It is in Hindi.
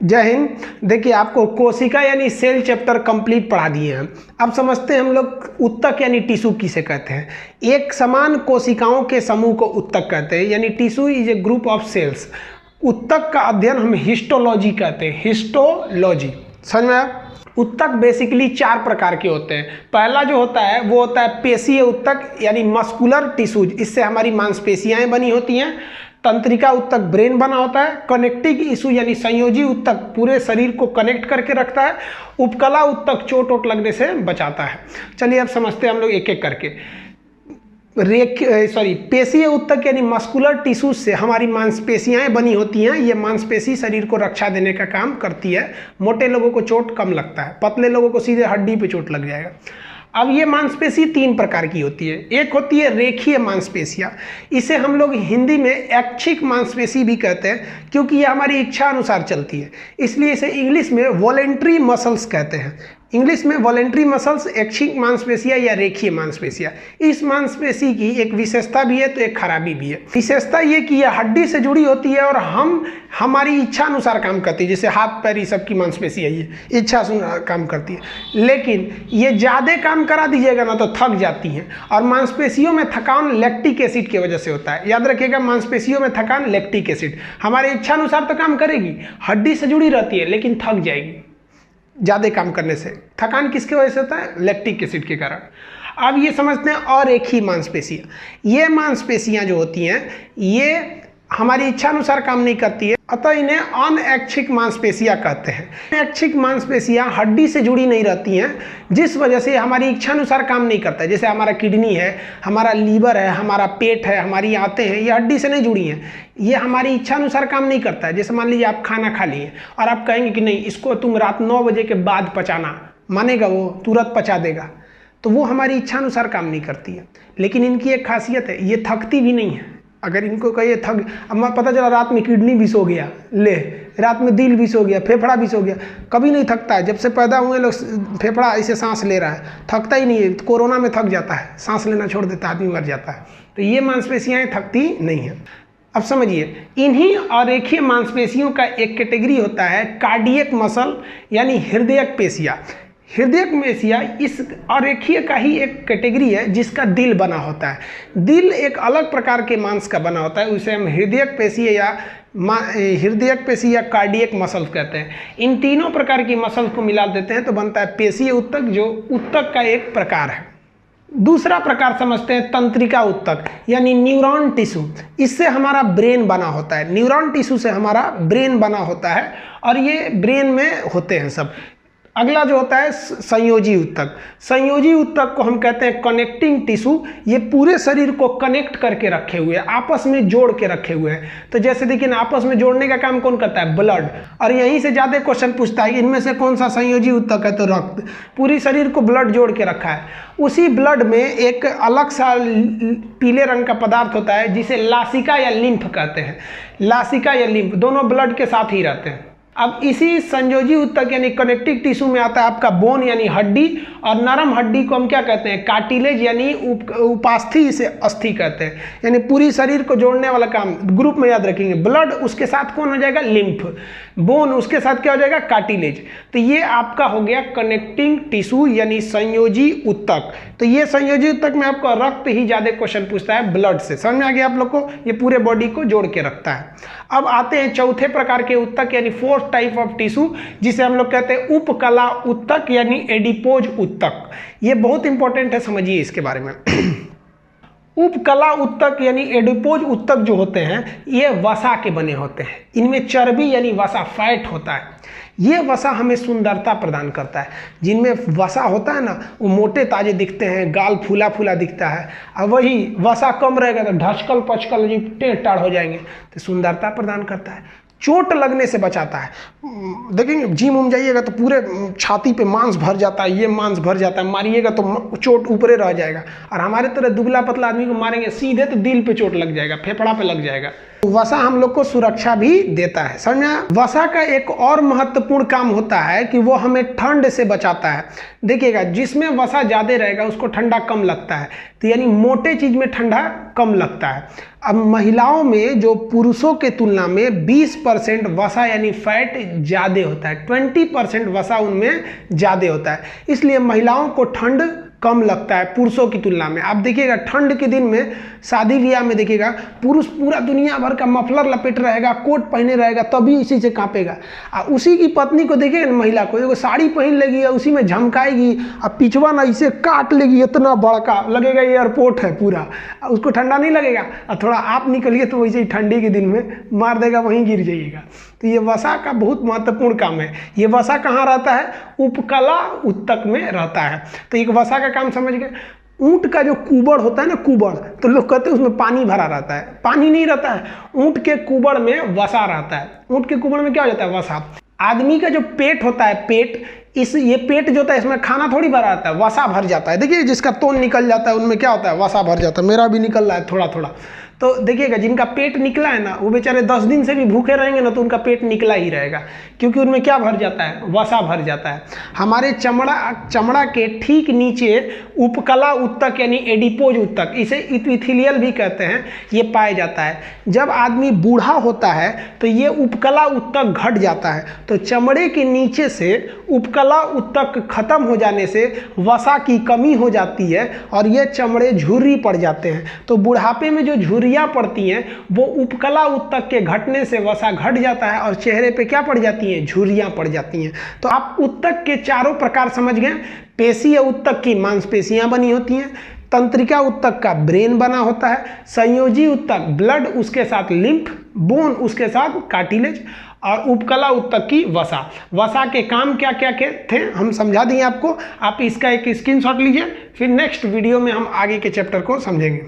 जय हिंद। देखिए, आपको कोशिका यानी सेल चैप्टर कंप्लीट पढ़ा दिए हैं। अब समझते हैं हम लोग उत्तक यानी टिश्यू किसे कहते हैं। एक समान कोशिकाओं के समूह को उत्तक कहते हैं, यानी tissue is a group of cells. उत्तक का अध्ययन हम हिस्टोलॉजी कहते हैं, हिस्टोलॉजी। समझ में आया? उत्तक बेसिकली 4 प्रकार के होते हैं। पहला जो होता है वो होता है पेशीय उत्तक यानी मस्कुलर टिश्यूज, इससे हमारी मांसपेशियां बनी होती हैं। तंत्रिका उत्तक ब्रेन बना होता है। कनेक्टिव टिश्यू यानी संयोजी उत्तक पूरे शरीर को कनेक्ट करके रखता है। उपकला उत्तक चोट वोट लगने से बचाता है। चलिए अब समझते हैं हम लोग एक एक करके। पेशीय उत्तक यानी मस्कुलर टिश्यू से हमारी मांसपेशियां बनी होती हैं। ये मांसपेशी शरीर को रक्षा देने का काम करती है। मोटे लोगों को चोट कम लगता है, पतले लोगों को सीधे हड्डी पे चोट लग जाएगा। अब ये मांसपेशी 3 प्रकार की होती है। एक होती है रेखीय मांसपेशियां, इसे हम लोग हिंदी में ऐच्छिक मांसपेशी भी कहते हैं, क्योंकि ये हमारी इच्छा अनुसार चलती है, इसलिए इसे इंग्लिश में वॉलेंट्री मसल्स कहते हैं। इंग्लिश में वॉलेंट्री मसल्स, ऐच्छिक मांसपेशियां या रेखीय मांसपेशियां। इस मांसपेशी की एक विशेषता भी है तो एक खराबी भी है। विशेषता ये कि यह हड्डी से जुड़ी होती है और हमारी इच्छा अनुसार काम करती है। जैसे हाथ पैर, ये सब की मांसपेशी है, ये इच्छा अनुसार काम करती है। लेकिन ये ज़्यादा काम करा दीजिएगा ना तो थक जाती हैं, और मांसपेशियों में थकान लैक्टिक एसिड की वजह से होता है। याद रखिएगा, मांसपेशियों में थकान लैक्टिक एसिड। हमारी इच्छा अनुसार तो काम करेगी, हड्डी से जुड़ी रहती है लेकिन थक जाएगी ज़्यादा काम करने से। थकान किसके वजह से होता है? लैक्टिक एसिड के कारण। अब ये समझते हैं अरेखीय मांसपेशियाँ। ये मांसपेशियाँ जो होती हैं ये हमारी इच्छा अनुसार काम नहीं करती है, अतः इन्हें अनऐच्छिक मांसपेशियाँ कहते हैं। अनऐच्छिक मांसपेशियाँ हड्डी से जुड़ी नहीं रहती हैं, जिस वजह से हमारी इच्छा अनुसार काम नहीं करता है। जैसे हमारा किडनी है, हमारा लीवर है, हमारा पेट है, हमारी आंतें हैं, ये हड्डी से नहीं जुड़ी हैं। ये हमारी इच्छा अनुसार काम नहीं करता है। जैसे मान लीजिए आप खाना खा लिए और आप कहेंगे कि नहीं, इसको तुम रात 9 बजे के बाद पचाना, मानेगा वो, तुरंत पचा देगा। तो वो हमारी इच्छा अनुसार काम नहीं करती है। लेकिन इनकी एक खासियत है, ये थकती भी नहीं है। अगर इनको कहिए थक, अब पता चला रात में किडनी भी सो गया, ले रात में दिल भी सो गया, फेफड़ा भी सो गया, कभी नहीं थकता है। जब से पैदा हुए लोग फेफड़ा ऐसे सांस ले रहा है, थकता ही नहीं है। कोरोना में थक जाता है, सांस लेना छोड़ देता है, आदमी मर जाता है। तो ये मांसपेशियाँ थकती नहीं है। अब समझिए, इन्हीं अरेखीय मांसपेशियों का एक कैटेगरी होता है कार्डियक मसल यानी हृदयक पेशियाँ। हृदयक पेशियाँ इस अरेखीय का ही एक कैटेगरी है जिसका दिल बना होता है। दिल एक अलग प्रकार के मांस का बना होता है, उसे हम हृदयक पेशी या कार्डियक मसल कहते हैं। इन तीनों प्रकार की मसल को मिला देते हैं तो बनता है पेशीय उत्तक, जो उत्तक का एक प्रकार है। दूसरा प्रकार समझते हैं तंत्रिका उत्तक यानी न्यूरॉन टिश्यू। इससे हमारा ब्रेन बना होता है। न्यूरॉन टिश्यू से हमारा ब्रेन बना होता है और ये ब्रेन में होते हैं सब। अगला जो होता है संयोजी उत्तक। संयोजी उत्तक को हम कहते हैं कनेक्टिंग टिश्यू। ये पूरे शरीर को कनेक्ट करके रखे हुए हैं, आपस में जोड़ के रखे हुए हैं। तो जैसे देखिए, आपस में जोड़ने का काम कौन करता है? ब्लड। और यहीं से ज़्यादा क्वेश्चन पूछता है इनमें से कौन सा संयोजी उत्तक है? तो रक्त। पूरी शरीर को ब्लड जोड़ के रखा है। उसी ब्लड में एक अलग सा पीले रंग का पदार्थ होता है जिसे लासिका या लिम्फ कहते हैं। लासिका या लिम्फ दोनों ब्लड के साथ ही रहते हैं। अब इसी संयोजी उत्तक यानी कनेक्टिव टिश्यू में आता है आपका बोन यानी हड्डी, और नरम हड्डी को हम क्या कहते हैं? कार्टिलेज यानी उपास्थि से अस्थि कहते हैं। यानी पूरी शरीर को जोड़ने वाला काम ग्रुप में याद रखेंगे। ब्लड, उसके साथ कौन हो जाएगा? लिम्फ। बोन, उसके साथ क्या हो जाएगा? कार्टिलेज। तो ये आपका हो गया कनेक्टिंग टिश्यू यानी संयोजी उत्तक। तो ये संयोजी उत्तक में आपको रक्त ही ज्यादा क्वेश्चन पूछता है, ब्लड से। समझ में आ गया आप लोग को? ये पूरे बॉडी को जोड़ के रखता है। अब आते हैं चौथे प्रकार के उत्तक यानी 4th टाइप ऑफ टिश्यू, जिसे हम लोग कहते हैं उपकला उत्तक यानी एडिपोज उत्तक। ये बहुत इंपॉर्टेंट है, समझिए इसके बारे में। उपकला उत्तक यानी एडिपोज उत्तक जो होते हैं ये वसा के बने होते हैं। इनमें चर्बी यानी वसा, फैट होता है। ये वसा हमें सुंदरता प्रदान करता है। जिनमें वसा होता है ना, वो मोटे ताजे दिखते हैं, गाल फूला फूला दिखता है। और वही वसा कम रहेगा तो ढचकल पचकल टेढ़ टाढ़ हो जाएंगे। तो सुंदरता प्रदान करता है, चोट लगने से बचाता है। देखेंगे जिम उम जाइएगा तो पूरे छाती पे मांस भर जाता है, ये मांस भर जाता है, मारिएगा तो चोट ऊपरे रह जाएगा। और हमारे तरह दुबला पतला आदमी को मारेंगे सीधे तो दिल पे चोट लग जाएगा, फेफड़ा पे लग जाएगा। वसा हम लोग को सुरक्षा भी देता है, समझ में आया? वसा का एक और महत्वपूर्ण काम होता है कि वो हमें ठंड से बचाता है। देखिएगा, जिसमें वसा ज़्यादा रहेगा उसको ठंडा कम लगता है, तो यानी मोटे चीज़ में ठंडा कम लगता है। अब महिलाओं में जो पुरुषों के तुलना में 20% वसा यानी फैट ज़्यादा होता है, 20% वसा उनमें ज़्यादा होता है, इसलिए महिलाओं को ठंड कम लगता है पुरुषों की तुलना में। आप देखिएगा ठंड के दिन में शादी ब्याह में देखिएगा पुरुष पूरा दुनिया भर का मफलर लपेट रहेगा, कोट पहने रहेगा, तभी इसी से कांपेगा। और उसी की पत्नी को देखिएगा ना, महिला को एगो साड़ी पहन लेगी और उसी में झमकाएगी और पिछवा ना इसे काट लेगी, इतना बड़का लगेगा एयरपोर्ट है पूरा, उसको ठंडा नहीं लगेगा। और थोड़ा आप निकलिए तो वैसे ही ठंडी के दिन में मार देगा, वहीं गिर जाइएगा। तो ये वसा का बहुत महत्वपूर्ण काम है। ये वसा कहाँ रहता है? उपकला उत्तक में रहता है। तो एक वसा का काम समझ गए। ऊंट का जो कुबड़ होता है ना, कुबड़, तो लोग कहते हैं उसमें पानी भरा रहता है, पानी नहीं रहता है। ऊंट के कुबड़ में वसा रहता है। ऊंट के कुबड़ में क्या हो जाता है? वसा। आदमी का जो पेट होता है, पेट, ये पेट जो होता है इसमें खाना थोड़ी भरा रहता है, वसा भर जाता है। देखिए जिसका तोन निकल जाता है उनमें क्या होता है? वसा भर जाता है। मेरा भी निकल रहा है थोड़ा थोड़ा। तो देखिएगा जिनका पेट निकला है ना, वो बेचारे 10 दिन से भी भूखे रहेंगे ना तो उनका पेट निकला ही रहेगा, क्योंकि उनमें क्या भर जाता है? वसा भर जाता है। हमारे चमड़ा के ठीक नीचे उपकला उत्तक यानी एडिपोज उत्तक, इसे इपिथेलियल भी कहते हैं, ये पाया जाता है। जब आदमी बूढ़ा होता है तो ये उपकला उत्तक घट जाता है। तो चमड़े के नीचे से उपकला उत्तक खत्म हो जाने से वसा की कमी हो जाती है और ये चमड़े झुर्री पड़ जाते हैं। तो बुढ़ापे में जो झुर्रियाँ पड़ती हैं वो उपकला उत्तक के घटने से वसा घट जाता है और चेहरे पे क्या पड़ जाती हैं? झुर्रियाँ पड़ जाती हैं। तो आप उत्तक के चारों प्रकार समझ गए। पेशीय उत्तक की मांसपेशियाँ बनी होती हैं, तंत्रिका उत्तक का ब्रेन बना होता है, संयोजी उत्तक ब्लड, उसके साथ लिम्फ, बोन, उसके साथ कार्टिलेज, और उपकला उत्तक की वसा। वसा के काम क्या क्या थे हम समझा दिए आपको। आप इसका एक स्क्रीनशॉट लीजिए, फिर नेक्स्ट वीडियो में हम आगे के चैप्टर को समझेंगे।